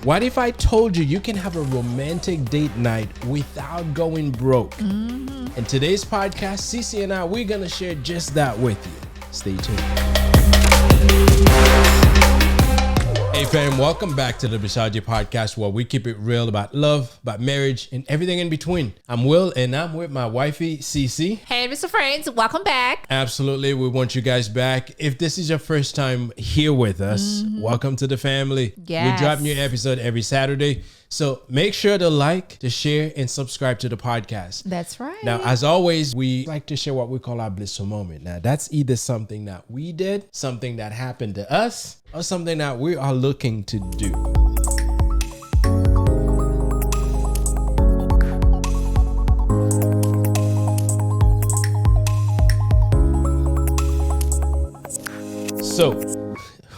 What if I told you you can have a romantic date night without going broke? In today's podcast, Cece and I, we're going to share just that with you. Stay tuned. Hey fam, welcome back to the Blissology Podcast, where we keep it real about love, about marriage, and everything in between. I'm Will, and I'm with my wifey, Cece. Hey, Mr. Friends, welcome back. Absolutely, we want you guys back. If this is your first time here with us, welcome to the family. Yes. We drop new episode every Saturday, so make sure to like, to share, and subscribe to the podcast. That's right. Now, as always, we like to share what we call our blissful moment. Now, that's either something that we did, something that happened to us, or something that we are looking to do. So,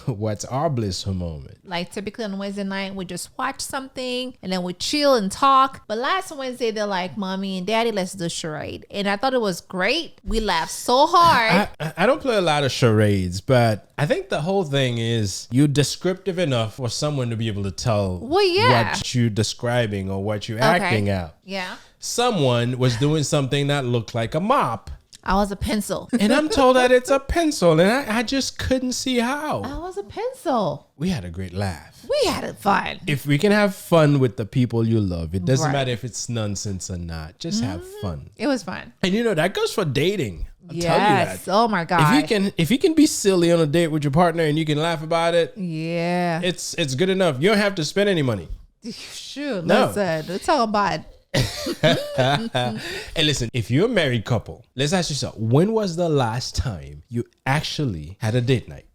what's our blissful moment? Like typically on Wednesday night, we just watch something and then we chill and talk. But last Wednesday, they're like, Mommy and Daddy, let's do charade. And I thought it was great. We laughed so hard. I don't play a lot of charades, but I think the whole thing is you're descriptive enough for someone to be able to tell what you're describing or what you're acting out. Yeah. Someone was doing something that looked like a mop. I was a pencil. And I'm told that it's a pencil, and I just couldn't see how. I was a pencil. We had a great laugh. We had it fun. If we can have fun with the people you love, it doesn't Right. matter if it's nonsense or not. Just have fun. It was fun. And you know, that goes for dating. I'll tell you Yes. that. Oh my God. If you can be silly on a date with your partner and you can laugh about it, Yeah. it's good enough. You don't have to spend any money. Shoot. No. Listen. Let's talk about Hey, listen, if you're a married couple, let's ask yourself, when was the last time you actually had a date night?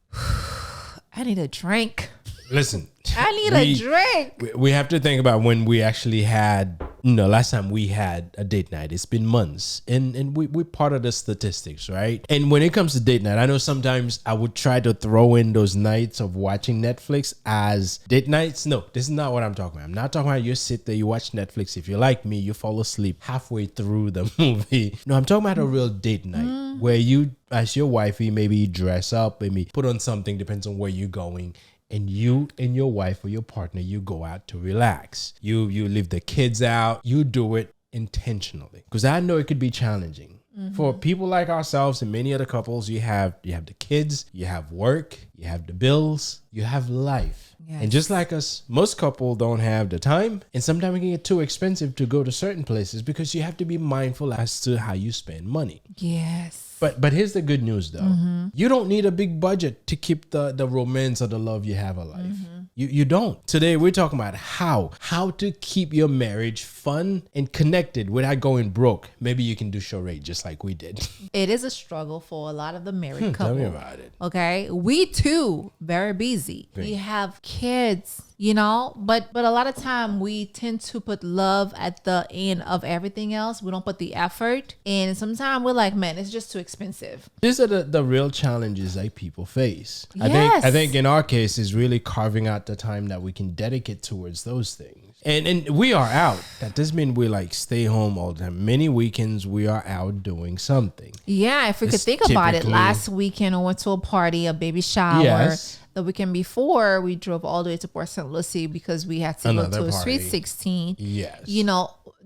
I need a drink. Listen, I need a drink. we have to think about when we actually had, last time we had a date night. It's been months, and we're part of the statistics, right? And when it comes to date night, I know sometimes I would try to throw in those nights of watching Netflix as date nights. No, this is not what I'm talking about. I'm not talking about you sit there, you watch Netflix. If you're like me, you fall asleep halfway through the movie. No, I'm talking about a real date night where you, as your wifey, maybe dress up, maybe put on something, depends on where you're going. And you and your wife or your partner, you go out to relax. You leave the kids out. You do it intentionally. Because I know it could be challenging. For people like ourselves and many other couples, you have the kids, you have work, you have the bills, you have life. Yes. And just like us, most couples don't have the time. And sometimes it can get too expensive to go to certain places because you have to be mindful as to how you spend money. Yes. But here's the good news, though. You don't need a big budget to keep the romance or the love you have alive. You don't. Today, we're talking about how to keep your marriage fun and connected without going broke. Maybe you can do charade just like we did. It is a struggle for a lot of the married Tell couples. me about it. Okay. We too, very busy. Great. We have kids, but a lot of time we tend to put love at the end of everything else. We don't put the effort. And sometimes we're like, man, it's just too expensive. These are the real challenges that people face. Yes. I think in our case is really carving out the time that we can dedicate towards those things. And we are out. That doesn't mean we like stay home all the time. Many weekends we are out doing something. Yeah. If we could It's think about it, typically- last weekend I went to a party, a baby shower. Yes. The weekend before, we drove all the way to Port St. Lucie because we had to Another go to a party. Sweet 16. Yes.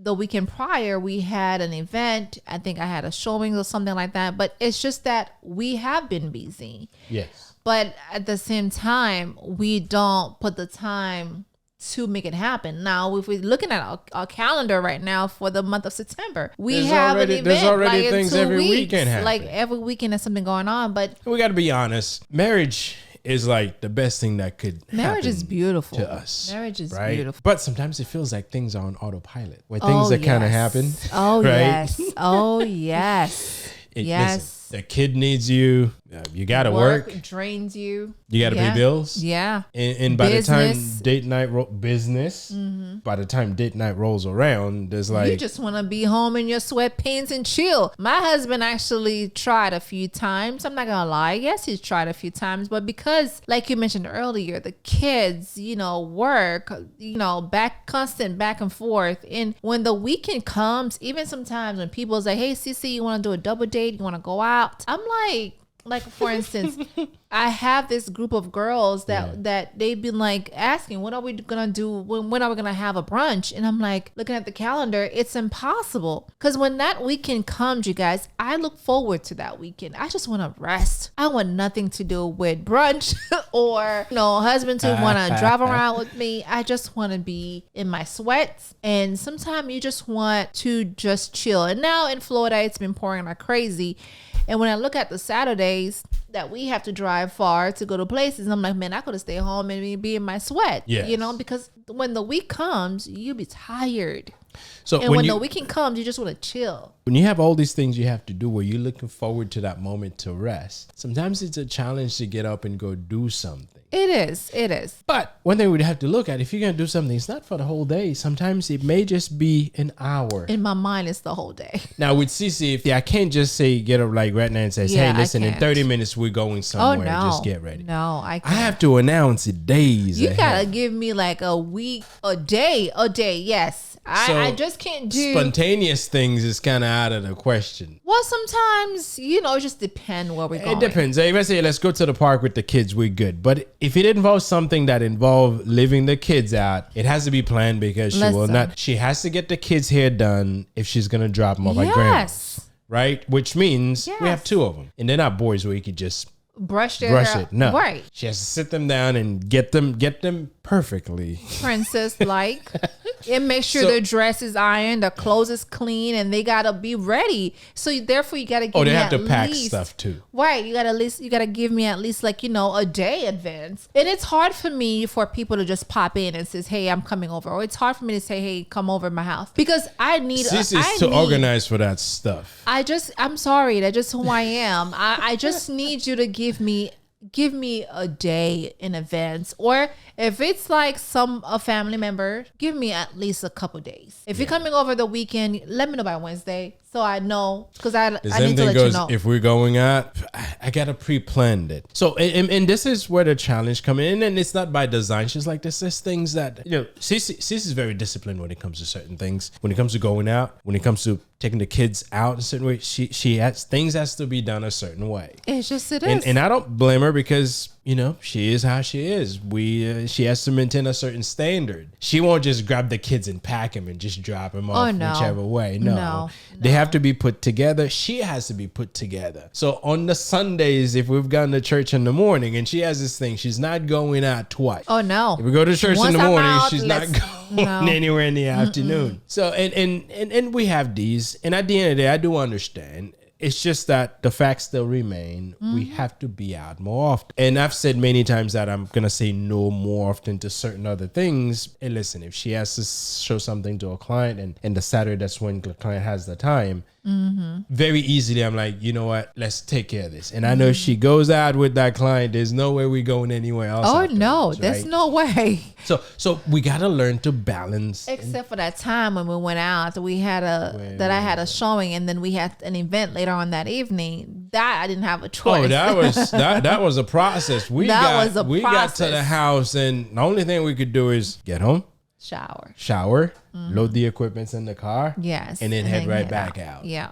The weekend prior, we had an event. I think I had a showing or something like that. But it's just that we have been busy. Yes. But at the same time, we don't put the time to make it happen. Now, if we're looking at our calendar right now for the month of September, There's have already- an there's event already in things 2 every weeks. weekend happen. Like every weekend there's something going on. But We got to be honest. Marriage is like the best thing that could marriage happen is beautiful to us. Marriage is right? beautiful. But sometimes it feels like things are on autopilot, where things that kind of happen. Oh, right? yes. Oh, yes. Yes. Listen, the kid needs you. You got to work. Drains you. You got to pay bills. Yeah. And by Business. the time date night business, by the time date night rolls around, there's like You just want to be home in your sweatpants and chill. My husband actually tried a few times. I'm not going to lie. Yes, he's tried a few times. But because, like you mentioned earlier, the kids, work, constant back and forth. And when the weekend comes, even sometimes when people say, hey, Cece, you want to do a double date? You want to go out? I'm like, like for instance, I have this group of girls that they've been like asking, what are we gonna do? When are we gonna have a brunch? And I'm like, looking at the calendar, it's impossible. Because when that weekend comes, you guys, I look forward to that weekend. I just want to rest. I want nothing to do with brunch or husband to want to drive around with me. I just want to be in my sweats. And sometimes you just want to just chill. And now in Florida, it's been pouring like crazy. And when I look at the Saturdays that we have to drive far to go to places, I'm like, man, I could have stayed home and be in my sweat, because when the week comes, you'll be tired. So when the weekend comes, you just want to chill. When you have all these things you have to do where you're looking forward to that moment to rest, sometimes it's a challenge to get up and go do something. It is. But one thing we'd have to look at, if you're going to do something, it's not for the whole day. Sometimes it may just be an hour. In my mind, it's the whole day. Now with Cece, I can't just say, get up like right now and says, hey, listen, in 30 minutes, we're going somewhere. Oh, no. Just get ready. No, I can't. I have to announce it days You ahead. got to give me like a week, a day. Yes. I just can't do spontaneous things is kind of out of the question. Well, sometimes, it just depends where we're going. It depends. If I say, let's go to the park with the kids, we're good. But if it involves something that involves leaving the kids out, it has to be planned because she has to get the kids' hair done if she's going to drop them off at grandma's. Right? Which means we have two of them. And they're not boys where you could just brush it. No. Right. She has to sit them down and get them perfectly. Princess-like. And make sure their dress is ironed, their clothes is clean, and they gotta be ready. So therefore, you gotta give me at least. Oh, they have to pack stuff too. Right. You gotta give me at least a day advance. And it's hard for me for people to just pop in and says, "Hey, I'm coming over," or it's hard for me to say, "Hey, come over to my house," because I need. This is to organize for that stuff. I'm sorry. That's just who I am. I just need you to give me a day in advance, or if it's like a family member, give me at least a couple days. If you're coming over the weekend, let me know by Wednesday so I know, because I need to let you know. If we're going out, I gotta pre-plan it. So and this is where the challenge come in, and it's not by design. She's like, this is things that Cece is very disciplined when it comes to certain things. When it comes to going out, when it comes to taking the kids out in a certain way, she has things has to be done a certain way. It is. And I don't blame her because she is how she is. She has to maintain a certain standard. She won't just grab the kids and pack them and just drop them off whichever way. No. They have to be put together. She has to be put together. So on the Sundays, if we've gone to church in the morning and she has this thing, she's not going out twice. Oh, no. If we go to church in the morning, she's not going anywhere in the afternoon. So, and we have these. And at the end of the day, I do understand. It's just that the facts still remain. We have to be out more often. And I've said many times that I'm going to say no more often to certain other things. And listen, if she has to show something to a client and the Saturday, that's when the client has the time, very easily I'm like, you know what, let's take care of this. And I know if she goes out with that client, there's no way we're going anywhere else. Oh no, there's no way. So we got to learn to balance. Except for that time when we went out, I had a showing, and then we had an event later on that evening. That I didn't have a choice. Oh, that was a process. We got to the house, and the only thing we could do is get home, shower, load the equipment in the car, and then head right back out. Yeah.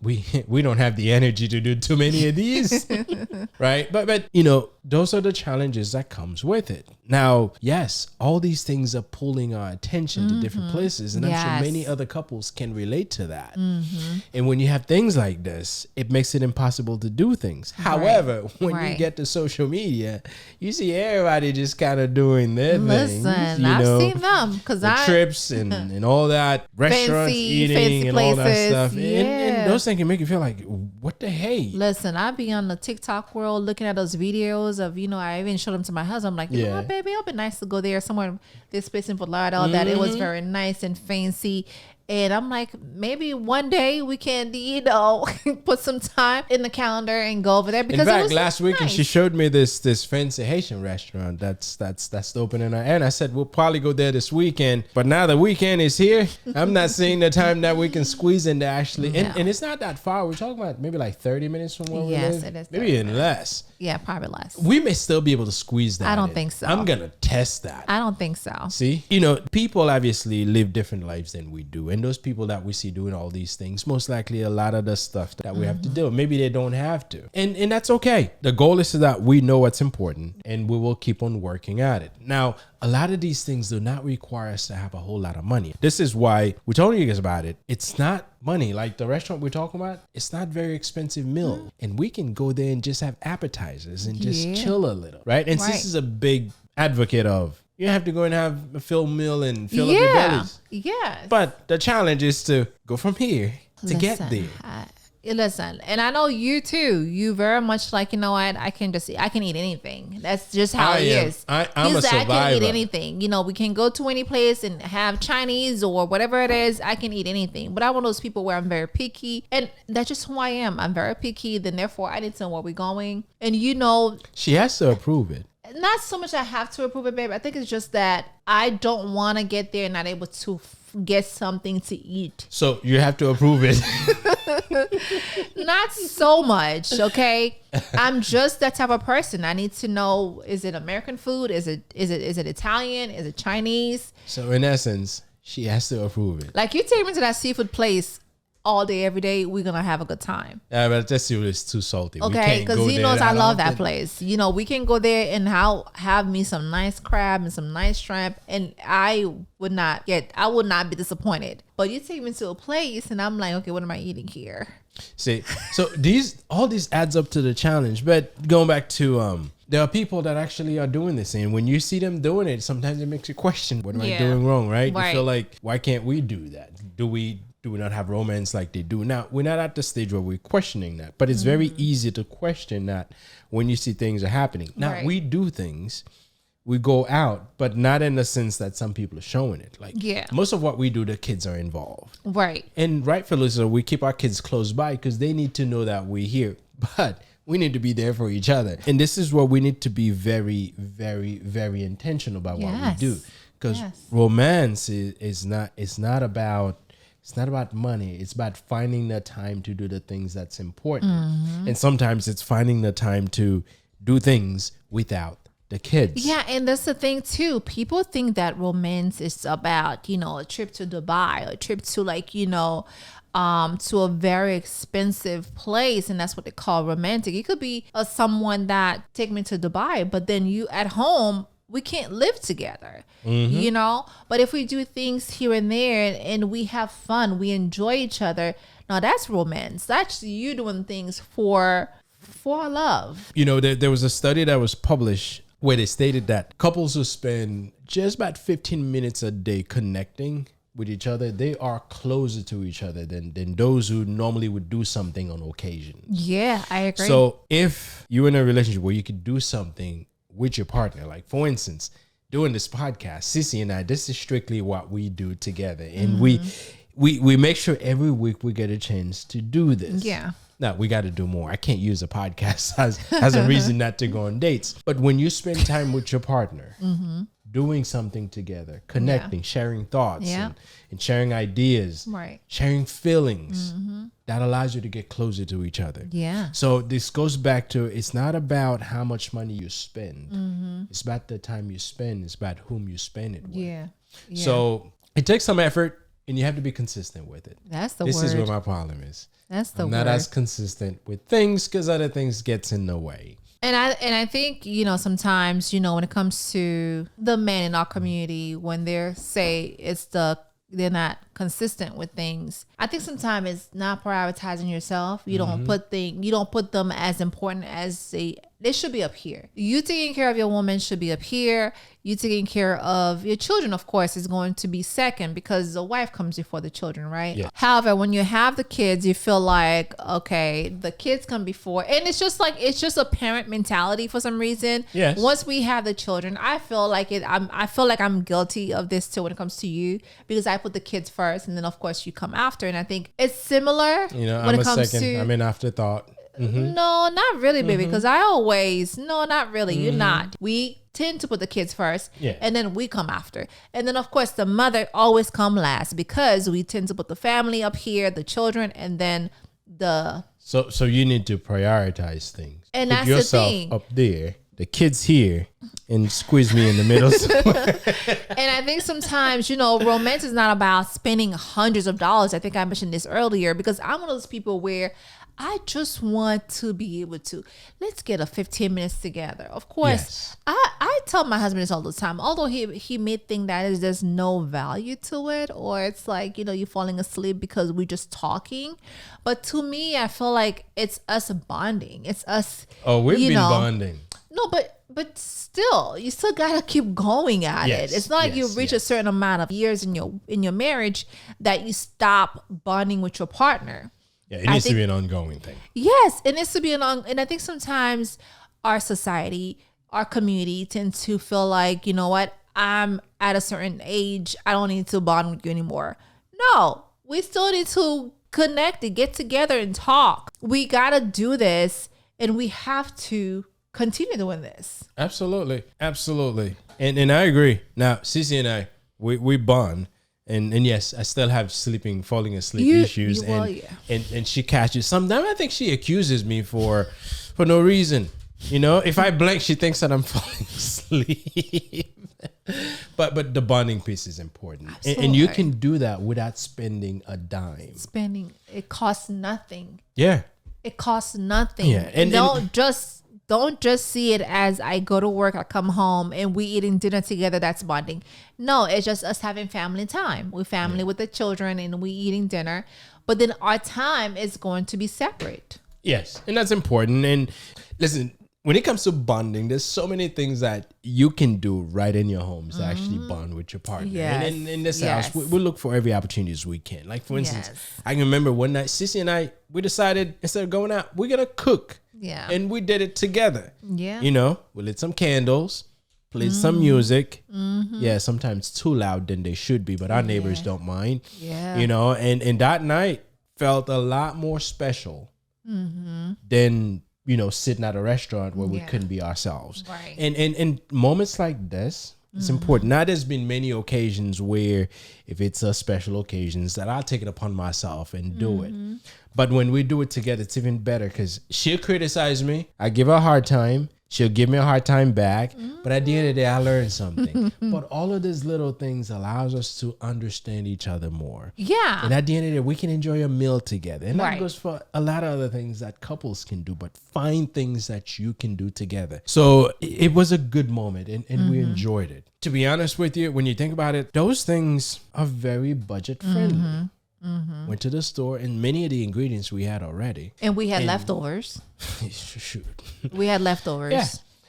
We don't have the energy to do too many of these, right? But those are the challenges that comes with it. Now, yes, all these things are pulling our attention to different places, and I'm sure many other couples can relate to that. And when you have things like this, it makes it impossible to do things. However, when you get to social media, you see everybody just kind of doing their thing. Listen, I've seen them because trips and all that, restaurants, eating, and all that stuff. And those things can make you feel like, what the hey? Listen, I be on the TikTok world looking at those videos of, I even showed them to my husband. I'm like, you know what, baby, it'll be nice to go there somewhere, this place in Fort Lauderdale, that it was very nice and fancy. And I'm like, maybe one day we can, put some time in the calendar and go over there. Because in fact, last weekend she showed me this fancy Haitian restaurant that's opening. And I said, we'll probably go there this weekend. But now the weekend is here. I'm not seeing the time that we can squeeze in there actually. And it's not that far. We're talking about maybe like 30 minutes from where we live. Yes, it is. Maybe even less. Yeah, probably less. We may still be able to squeeze that. I don't think so. I'm going to test that. I don't think so. See, people obviously live different lives than we do. And those people that we see doing all these things, most likely a lot of the stuff that we have to do, maybe they don't have to. And that's okay. The goal is so that we know what's important and we will keep on working at it. Now, a lot of these things do not require us to have a whole lot of money. This is why we're telling you guys about it. It's not money. Like the restaurant we're talking about, it's not very expensive meal. And we can go there and just have appetizers and just chill a little, right? And this is a big advocate of, you have to go and have a full meal and fill up your bellies. Yes. But the challenge is to go from here to get there. Listen, and I know you too. You very much like, you know what? I can eat anything. That's just how it is. I'm a survivor. I can eat anything. You know, we can go to any place and have Chinese or whatever it is. I can eat anything. But I'm one of those people where I'm very picky, and that's just who I am. I'm very picky. Then therefore, I need to know where we're going. And you know, she has to approve it. Not so much I have to approve it, babe. I think it's just that I don't want to get there and not able to get something to eat. So you have to approve it. Not so much, okay? I'm just that type of person. I need to know, is it American food? Is it Italian? Is it Chinese? So in essence, she has to approve it. Like, you take me to that seafood place all day, every day, we're gonna have a good time. Yeah, but that seafood is too salty. Okay, because he knows I love that place. You know, we can go there and have me some nice crab and some nice shrimp, and I would not be disappointed. But you take me to a place and I'm like, okay, what am I eating here? See, so all these adds up to the challenge. But going back to there are people that actually are doing this, and when you see them doing it, sometimes it makes you question, what am I doing wrong, right? You feel like, why can't we do that? Do we not have romance like they do? Now, we're not at the stage where we're questioning that, but it's very easy to question that when you see things are happening. Now, we do things, we go out, but not in the sense that some people are showing it. Like, most of what we do, the kids are involved. Right. And rightfully so, we keep our kids close by because they need to know that we're here. But we need to be there for each other. And this is where we need to be very, very, very intentional about what we do. Because romance is not about money. It's about finding the time to do the things that's important. And sometimes it's finding the time to do things without the kids. Yeah, and that's the thing too. People think that romance is about, you know, a trip to Dubai, a trip to, like, you know, to a very expensive place, and that's what they call romantic. It could be someone that take me to Dubai, but then you at home, we can't live together, you know? But if we do things here and there and we have fun, we enjoy each other, now that's romance. That's you doing things for love. You know, there was a study that was published where they stated that couples who spend just about 15 minutes a day connecting with each other, they are closer to each other than those who normally would do something on occasion. Yeah, I agree. So if you're in a relationship where you could do something with your partner, like for instance, doing this podcast, Sissy and I, this is strictly what we do together. And we make sure every week we get a chance to do this. Yeah. Now, we got to do more. I can't use a podcast as a reason not to go on dates. But when you spend time with your partner, doing something together, connecting, sharing thoughts, and sharing ideas, sharing feelings, that allows you to get closer to each other. Yeah. So this goes back to, it's not about how much money you spend. It's about the time you spend. It's about whom you spend it with. Yeah. So it takes some effort, and you have to be consistent with it. That's the word. This is where my problem is. That's the I'm word. not as consistent with things because other things gets in the way. And I think, you know, sometimes, you know, when it comes to the men in our community, when they're not consistent with things, I think sometimes it's not prioritizing yourself. You don't put them as important as they should be up here. You taking care of your woman should be up here. You taking care of your children, of course, is going to be second because the wife comes before the children, right? Yeah. However, when you have the kids, you feel like, okay, the kids come before. And it's just a parent mentality for some reason. Yes. Once we have the children, I feel like I'm guilty of this too when it comes to you, because I put the kids first and then of course you come after. And I think it's similar. You know, when I'm a second. I'm an afterthought. No, not really, baby. Because not really. You're not. We tend to put the kids first, and then we come after. And then, of course, the mother always come last because we tend to put the family up here, the children, and then the... So you need to prioritize things. And put that's yourself the thing. Up there, the kids here and squeeze me in the middle. And I think sometimes, romance is not about spending hundreds of dollars. I think I mentioned this earlier because I'm one of those people where I just want to be able to, let's get a 15 minutes together. Of course, Yes. I tell my husband this all the time, although he may think that there's no value to it, or it's like, you're falling asleep because we're just talking. But to me, I feel like it's us bonding. It's us. Oh, we've been bonding. No, but still, you still gotta keep going at Yes, it. It's not like you reach a certain amount of years in your marriage that you stop bonding with your partner. Yeah, it needs to be an ongoing thing. Yes, it needs to be and I think sometimes our society, our community tends to feel like, you know what, I'm at a certain age, I don't need to bond with you anymore. No, we still need to connect and get together and talk. We gotta do this, and we have to continue doing this. Absolutely. And I agree. Now, Cece and I, we bond. And yes, I still have falling asleep issues. And she catches. Sometimes I think she accuses me for no reason. If I blink, she thinks that I'm falling asleep. But the bonding piece is important. And you can do that without spending a dime. It costs nothing. Yeah. It costs nothing. Yeah. And don't just see it as I go to work, I come home, and we eating dinner together. That's bonding. No, it's just us having family time. We're family with the children, and we eating dinner. But then our time is going to be separate. Yes, and that's important. And listen, when it comes to bonding, there's so many things that you can do right in your homes to actually bond with your partner. Yes. And in this house, we look for every opportunity as we can. Like, for instance, I can remember one night, Sissy and I, we decided instead of going out, we're going to cook. Yeah. And we did it together. Yeah. We lit some candles, played some music. Yeah, sometimes too loud than they should be, but our neighbors don't mind. Yeah. And that night felt a lot more special than, sitting at a restaurant where we couldn't be ourselves. Right. And moments like this, it's important. Now, there's been many occasions where if it's a special occasions that I'll take it upon myself and do it. But when we do it together, it's even better because she'll criticize me. I give her a hard time. She'll give me a hard time back. But at the end of the day, I learned something. But all of these little things allows us to understand each other more. Yeah. And at the end of the day, we can enjoy a meal together. And that Right. goes for a lot of other things that couples can do, but find things that you can do together. So it was a good moment and we enjoyed it. To be honest with you, when you think about it, those things are very budget friendly. Went to the store and many of the ingredients we had already. And we had leftovers. Shoot. We had leftovers.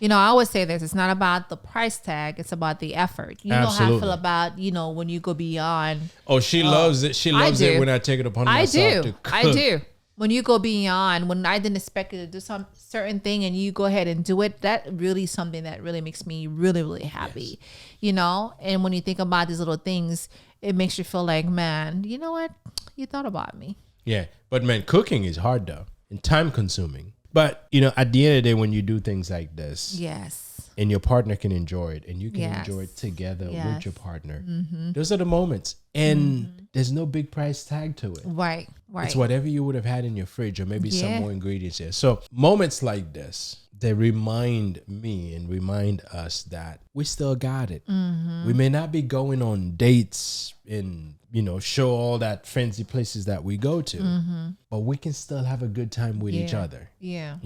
Yeah. I always say this. It's not about the price tag. It's about the effort. You know how I feel about, when you go beyond. Oh, she loves it. She loves it when I take it upon myself to cook. I do. When you go beyond, when I didn't expect you to do some certain thing and you go ahead and do it, that really something that really makes me really, really happy. And when you think about these little things, it makes you feel like, man, you know what? You thought about me. Yeah. But man, cooking is hard though and time consuming. But, at the end of the day, when you do things like this. Yes. And your partner can enjoy it and you can enjoy it together with your partner. Those are the moments. And there's no big price tag to it. Right. It's whatever you would have had in your fridge or maybe some more ingredients there. So moments like this, they remind me and remind us that we still got it. We may not be going on dates and, show all that fancy places that we go to, but we can still have a good time with each other. Yeah.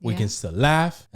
We can still laugh.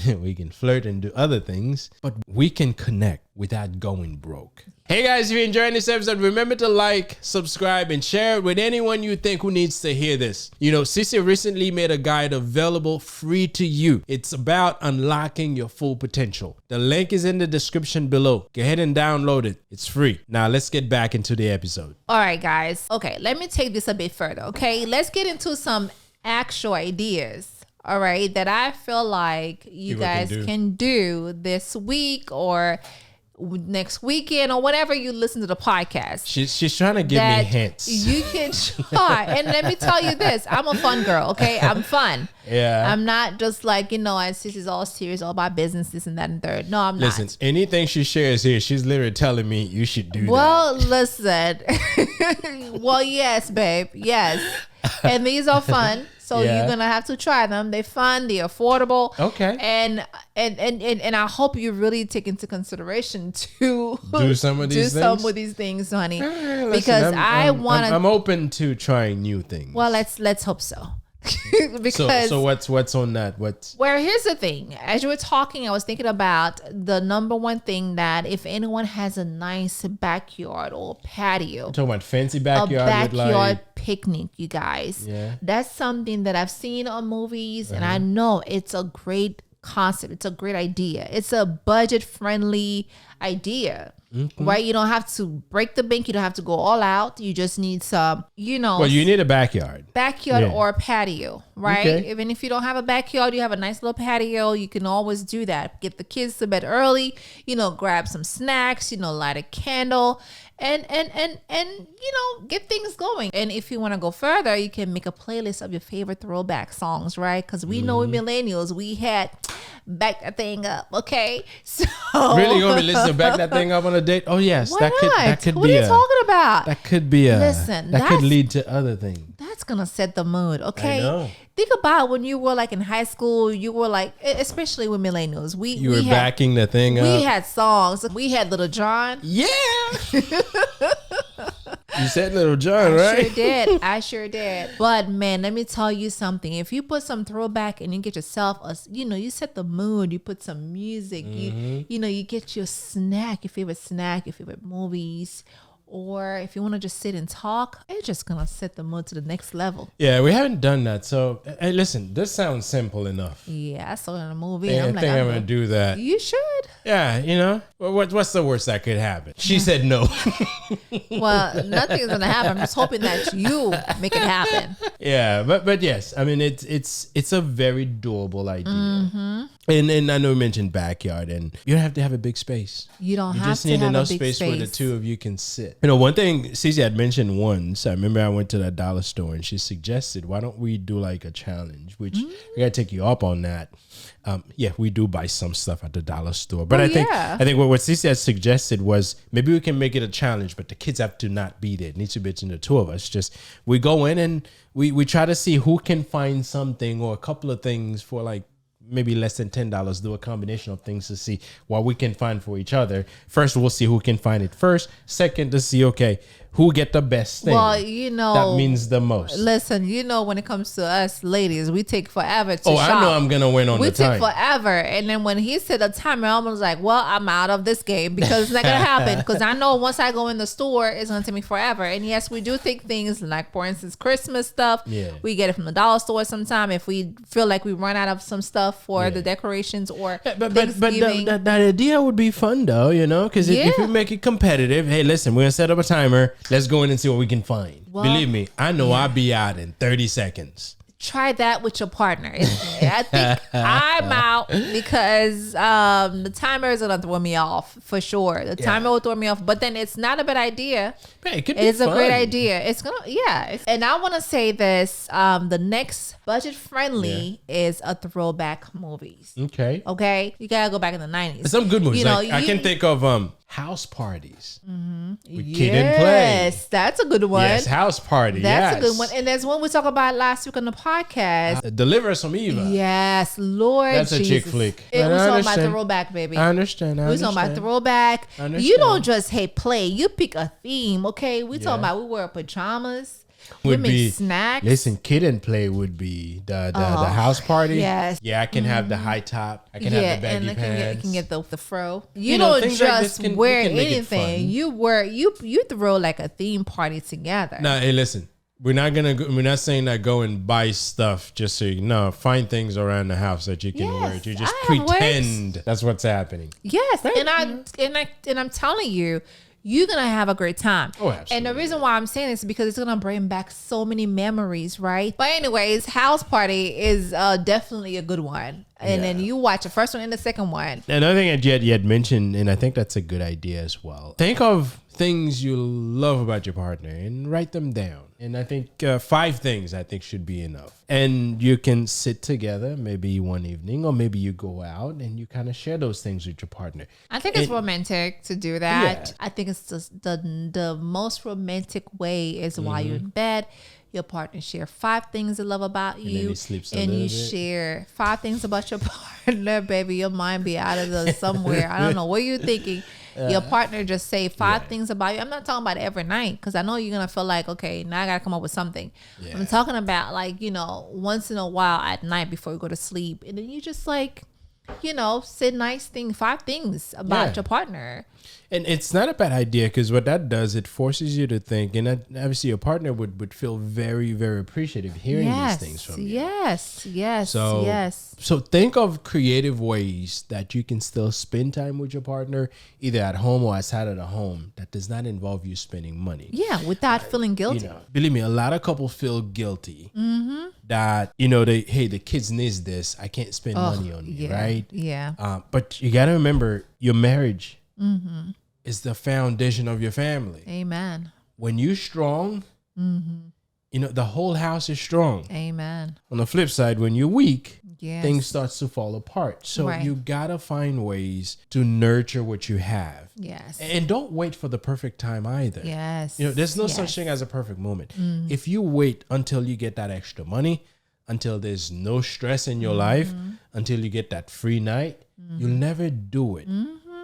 We can flirt and do other things, but we can connect without going broke. Hey guys, if you're enjoying this episode, remember to like, subscribe, and share it with anyone you think who needs to hear this. Sissy recently made a guide available free to you. It's about unlocking your full potential. The link is in the description below. Go ahead and download it. It's free. Now let's get back into the episode. All right, guys. Okay, let me take this a bit further. Okay, let's get into some actual ideas. All right, that I feel like you guys can do this week or next weekend or whenever you listen to the podcast. She's trying to give me hints. You can try. And let me tell you this, I'm a fun girl, okay? I'm fun. Yeah. I'm not just like, this is all serious, all about business, this and that and third. No, I'm not. Listen, anything she shares here, she's literally telling me you should do well, that. Well, listen. Well, yes, babe. Yes. And these are fun. So you're gonna have to try them. They're fun, they're affordable. Okay. And I hope you really take into consideration to do some of these things, honey. Listen, because I'm open to trying new things. Well, let's hope so. Because so what's on that? Well, here's the thing. As you were talking, I was thinking about the number one thing that if anyone has a nice backyard or patio, I'm talking about fancy backyard, a backyard with picnic, you guys. Yeah. That's something that I've seen on movies, and I know it's a great concept. It's a great idea. It's a budget friendly idea. Mm-hmm. Right? You don't have to break the bank. You don't have to go all out. You just need some, Well, you need a backyard. Or a patio, right? Okay. Even if you don't have a backyard, you have a nice little patio. You can always do that. Get the kids to bed early. Grab some snacks. Light a candle, and get things going. And if you want to go further, you can make a playlist of your favorite throwback songs, right? Because we know we millennials, we had back that thing up. Okay, so really, you want me to listen to back that thing up on a date? Oh yes, that could be. What are you talking about? That could be that could lead to other things. That's gonna set the mood. Okay, I know. Think about when you were like in high school. You were like, especially with millennials, we were backing the thing up. We had songs. We had Little John. Yeah. You said Little John, right? I sure did. But man, let me tell you something. If you put some throwback and you get yourself you set the mood. You put some music. You get your snack, your favorite movies. Or if you want to just sit and talk, it's just going to set the mood to the next level. Yeah, we haven't done that. So, hey, listen, this sounds simple enough. Yeah, I saw it in a movie. Yeah, I'm going to do that. You should. Yeah, what's the worst that could happen? She said no. Well, nothing's going to happen. I'm just hoping that you make it happen. Yeah, but yes, I mean, it's a very doable idea. Mm-hmm. And I know you mentioned backyard, and you don't have to have a big space. You don't have to have a big space. You just need enough space where the two of you can sit. One thing Cece had mentioned once, I remember I went to the dollar store and she suggested, why don't we do like a challenge, which I got to take you up on that. Yeah, we do buy some stuff at the dollar store. But I think what Cece had suggested was maybe we can make it a challenge, but the kids have to not be there. It needs to be between the two of us. Just we go in and we try to see who can find something or a couple of things for like maybe less than $10, do a combination of things to see what we can find for each other. First, we'll see who can find it first. Second, to see, who get the best thing. Well, that means the most. Listen, when it comes to us ladies, we take forever to shop. I know I'm going to win on the time. We take forever. And then when he said the timer, I was like, well, I'm out of this game because it's not going to happen. Because I know once I go in the store, it's going to take me forever. And yes, we do take things like, for instance, Christmas stuff. Yeah. We get it from the dollar store sometime if we feel like we run out of some stuff for the decorations or Thanksgiving. But that idea would be fun though, because if you make it competitive, hey, listen, we're going to set up a timer. Let's go in and see what we can find. Well, believe me, I know I'll be out in 30 seconds. Try that with your partner. I think I'm out because the timer is going to throw me off for sure. The timer will throw me off, but then it's not a bad idea. Man, it could be It's fun. a great idea. It's going to, And I want to say this, the next budget friendly is a throwback movies. Okay. You got to go back in the 90s. Some good movies. I can think of house parties. With Kid and Play. Yes, that's a good one. Yes, house party. That's a good one. And there's one we talked about last week on the podcast. Deliver Us from Eva. Yes, Lord That's Jesus. A chick flick. It was talking about throwback, baby. I understand. We talking about throwback. You don't just play. You pick a theme, okay? We talking about we wear pajamas. We make snacks. Listen, Kid and Play would be the house party. Yes. Yeah, I can have the high top. I can have the baggy pants. You can get the fro. You don't just wear anything. You throw like a theme party together. Nah, hey, listen. We're not saying that go and buy stuff just so you know. Find things around the house that you can wear. You just pretend that's what's happening. Yes, and I'm telling you, you're going to have a great time. Oh, absolutely. And the reason why I'm saying this is because it's going to bring back so many memories, right? But anyways, house party is definitely a good one. And then you watch the first one and the second one. Another thing that you had mentioned, and I think that's a good idea as well. Think of things you love about your partner and write them down. And I think 5 things I think should be enough. And you can sit together maybe one evening, or maybe you go out and you kind of share those things with your partner. I think it's romantic to do that. Yeah. I think it's just the most romantic way is while you're in bed. Your partner share 5 things they love about you, then he sleeps a and you little bit. share 5 things about your partner. Baby, your mind be out of the somewhere. I don't know what you're thinking. Your partner just say 5 things about you. I'm not talking about every night, because I know you're gonna feel like, okay, now I gotta come up with something. Yeah. I'm talking about, like, once in a while at night before you go to sleep, and then you just, like, say nice thing, 5 things about your partner. And it's not a bad idea, because what that does, it forces you to think, and obviously your partner would feel very, very appreciative hearing these things from you. Yes. So think of creative ways that you can still spend time with your partner, either at home or outside of the home, that does not involve you spending money. Yeah, without feeling guilty. Believe me, a lot of couples feel guilty that, the kids needs this. I can't spend money on you, right? Yeah. But you got to remember, your marriage is the foundation of your family. Amen. When you're strong, the whole house is strong. Amen. On the flip side, when you're weak, Yes. things starts to fall apart. So Right. you gotta find ways to nurture what you have. Yes. And don't wait for the perfect time either. Yes. There's no Yes. such thing as a perfect moment. If you wait until you get that extra money, until there's no stress in your life, until you get that free night, you'll never do it.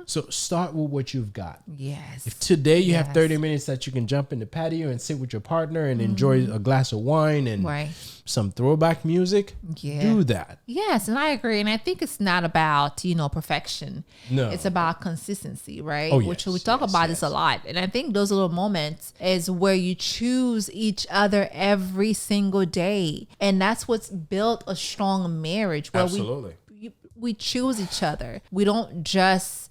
So start with what you've got. Yes. If today you have Yes. 30 minutes that you can jump in the patio and sit with your partner and enjoy a glass of wine and Right. some throwback music, Yeah. do that. Yes, and I agree. And I think it's not about, perfection. No. It's about consistency, right? Oh, Which yes, we talk yes, about this a lot. And I think those little moments is where you choose each other every single day. And that's what's built a strong marriage, where Absolutely. we choose each other. We don't just,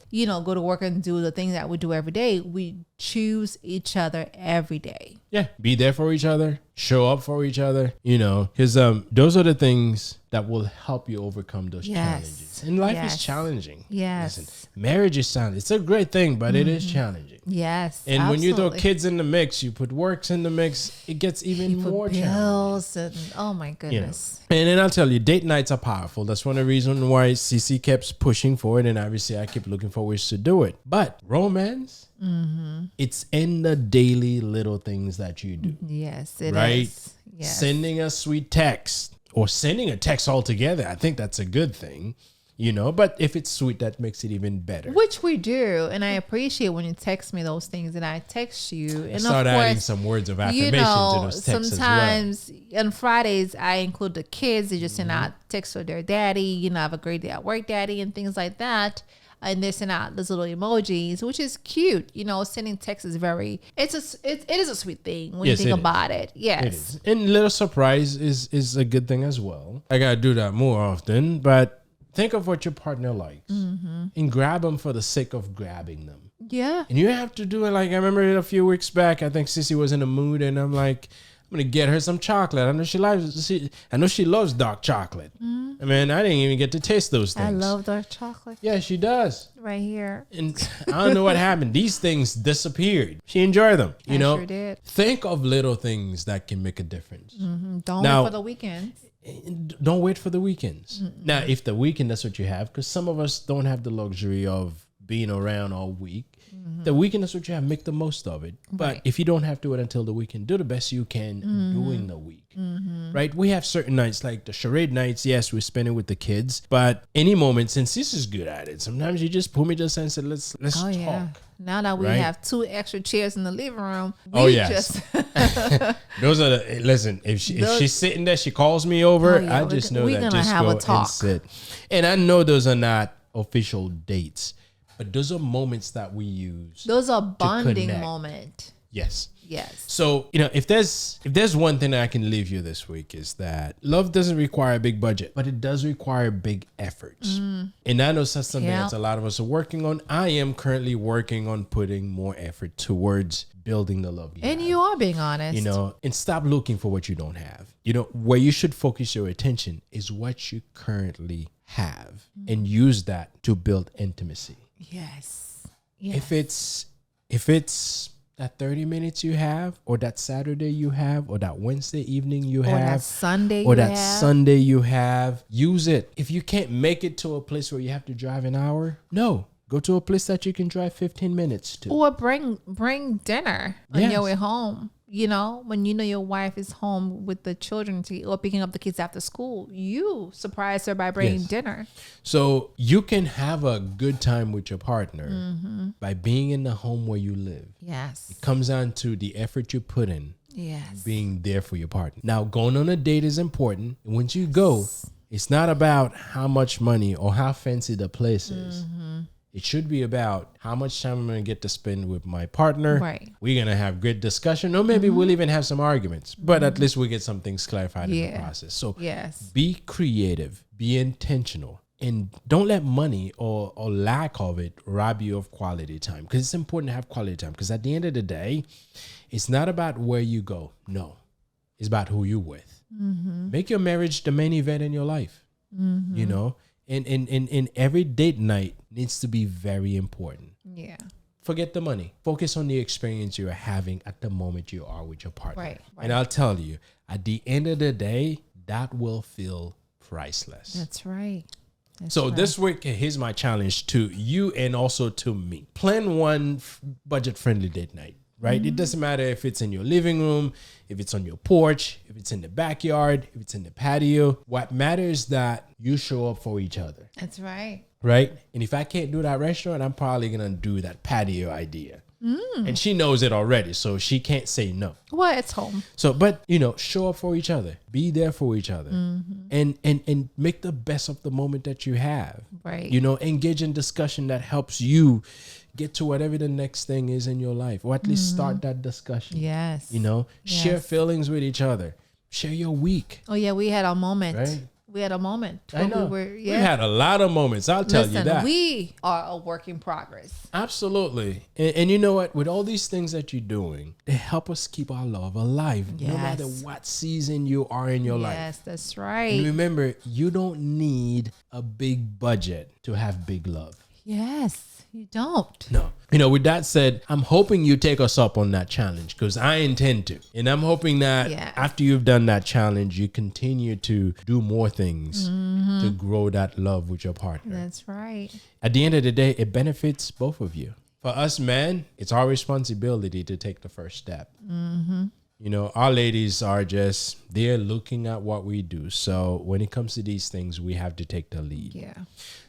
go to work and do the things that we do every day. We choose each other every day. Yeah. Be there for each other. Show up for each other, because those are the things that will help you overcome those challenges. And life is challenging. Yes. Listen, marriage is challenging. It's a great thing, but it is challenging. Yes. And when you throw absolutely. kids in the mix, you put works in the mix, it gets even People more challenging. bills and oh my goodness. And then I'll tell you, date nights are powerful. That's one of the reasons why CC kept pushing for it, and obviously I keep looking for ways to do it. But romance, it's in the daily little things that you do. Yes, it is. Right? Yes. Sending a sweet text or sending a text altogether, I think that's a good thing. But if it's sweet, that makes it even better. Which we do, and I appreciate when you text me those things, and I text you. And Start of adding course, some words of affirmation to those texts sometimes on Fridays I include the kids. They just send out texts for their daddy. Have a great day at work, daddy, and things like that. And they send out those little emojis, which is cute. Sending text is it is a sweet thing when you think about it. Yes. It is. And little surprise is a good thing as well. I got to do that more often, but think of what your partner likes and grab them for the sake of grabbing them. Yeah. And you have to do it. Like, I remember a few weeks back, I think Sissy was in a mood, and I'm like, I'm going to get her some chocolate. I know she loves dark chocolate. I mean, I didn't even get to taste those things. I love dark chocolate. Yeah, she does. Right here. And I don't know what happened. These things disappeared. She enjoyed them. I sure did. Think of little things that can make a difference. Don't Now- wait for the weekends. Don't wait for the weekends. Now, if the weekend, that's what you have, because some of us don't have the luxury of being around all week. The weekend is what you have. Make the most of it. But Right. if you don't have to wait until the weekend, do the best you can during the week. Right? We have certain nights, like the charade nights. Yes, we spend it with the kids. But any moment, since this is good at it, sometimes you just pull me to the side and say, let's talk. Yeah. Now that we Right? have 2 extra chairs in the living room, we Oh, yes. just Those are the, listen, if she's sitting there, she calls me over, Oh, yeah, I just know we're that gonna just have go a talk. and sit. And I know those are not official dates, but those are moments that we use. those are bonding connect. moment. Yes. Yes. So, if there's one thing that I can leave you this week, is that love doesn't require a big budget, but it does require big efforts. And I know that's something Yeah. that a lot of us are working on. I am currently working on putting more effort towards building the love. And you are being honest. And stop looking for what you don't have. Where you should focus your attention is what you currently have, and use that to build intimacy. Yes. If it's that 30 minutes you have, or that Saturday you have, or that Wednesday evening you Or have, that Sunday or you that have. Sunday you have, use it. If you can't make it to a place where you have to drive an hour, no. Go to a place that you can drive 15 minutes to. Or bring dinner on Yes. your way home. You know, when you know your wife is home with the children or picking up the kids after school, you surprise her by bringing Yes. dinner. So you can have a good time with your partner by being in the home where you live. Yes. It comes down to the effort you put in, Yes. being there for your partner. Now, going on a date is important. And once you go, it's not about how much money or how fancy the place is. It should be about how much time I'm going to get to spend with my partner. Right. We're going to have good discussion, or maybe we'll even have some arguments, but at least we get some things clarified in the process. So Yes. be creative, be intentional, and don't let money or lack of it rob you of quality time, because it's important to have quality time, because at the end of the day, it's not about where you go. No, it's about who you're with. Make your marriage the main event in your life, you know? And every date night needs to be very important. Yeah. Forget the money. Focus on the experience you're having at the moment you are with your partner. Right. And I'll tell you, at the end of the day, that will feel priceless. That's right. So this week, here's my challenge to you and also to me. Plan one budget-friendly date night, right? It doesn't matter if it's in your living room, if it's on your porch, if it's in the backyard, if it's in the patio. What matters is that you show up for each other, That's right. right? And if I can't do that restaurant, I'm probably going to do that patio idea. And she knows it already, so she can't say no. Well, it's home. So, but show up for each other, be there for each other, and make the best of the moment that you have. Right. Engage in discussion that helps you get to whatever the next thing is in your life, or at least start that discussion. Yes. Share Yes. feelings with each other. Share your week. Oh yeah, we had a moment. Right. We had a moment. I know. We We've had a lot of moments. I'll tell you that. We are a work in progress. Absolutely. And you know what? With all these things that you're doing, they help us keep our love alive, no Yes. matter what season you are in your life. Yes, that's And right. remember, you don't need a big budget to have big love. Yes, you don't. No. With that said, I'm hoping you take us up on that challenge, because I intend to. And I'm hoping that after you've done that challenge, you continue to do more things to grow that love with your partner. That's right. At the end of the day, it benefits both of you. For us men, it's our responsibility to take the first step. Our ladies are just there looking at what we do. So when it comes to these things, we have to take the lead. Yeah.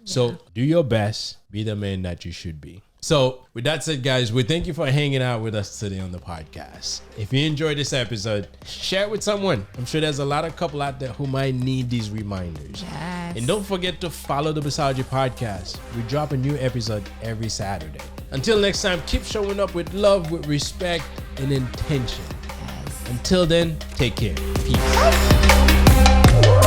So do your best, be the man that you should be. So with that said, guys, we thank you for hanging out with us today on the podcast. If you enjoyed this episode, share it with someone. I'm sure there's a lot of couple out there who might need these reminders. Yes. And don't forget to follow the Blissology Podcast. We drop a new episode every Saturday. Until next time, keep showing up with love, with respect, and intention. Yes. Until then, take care. Peace.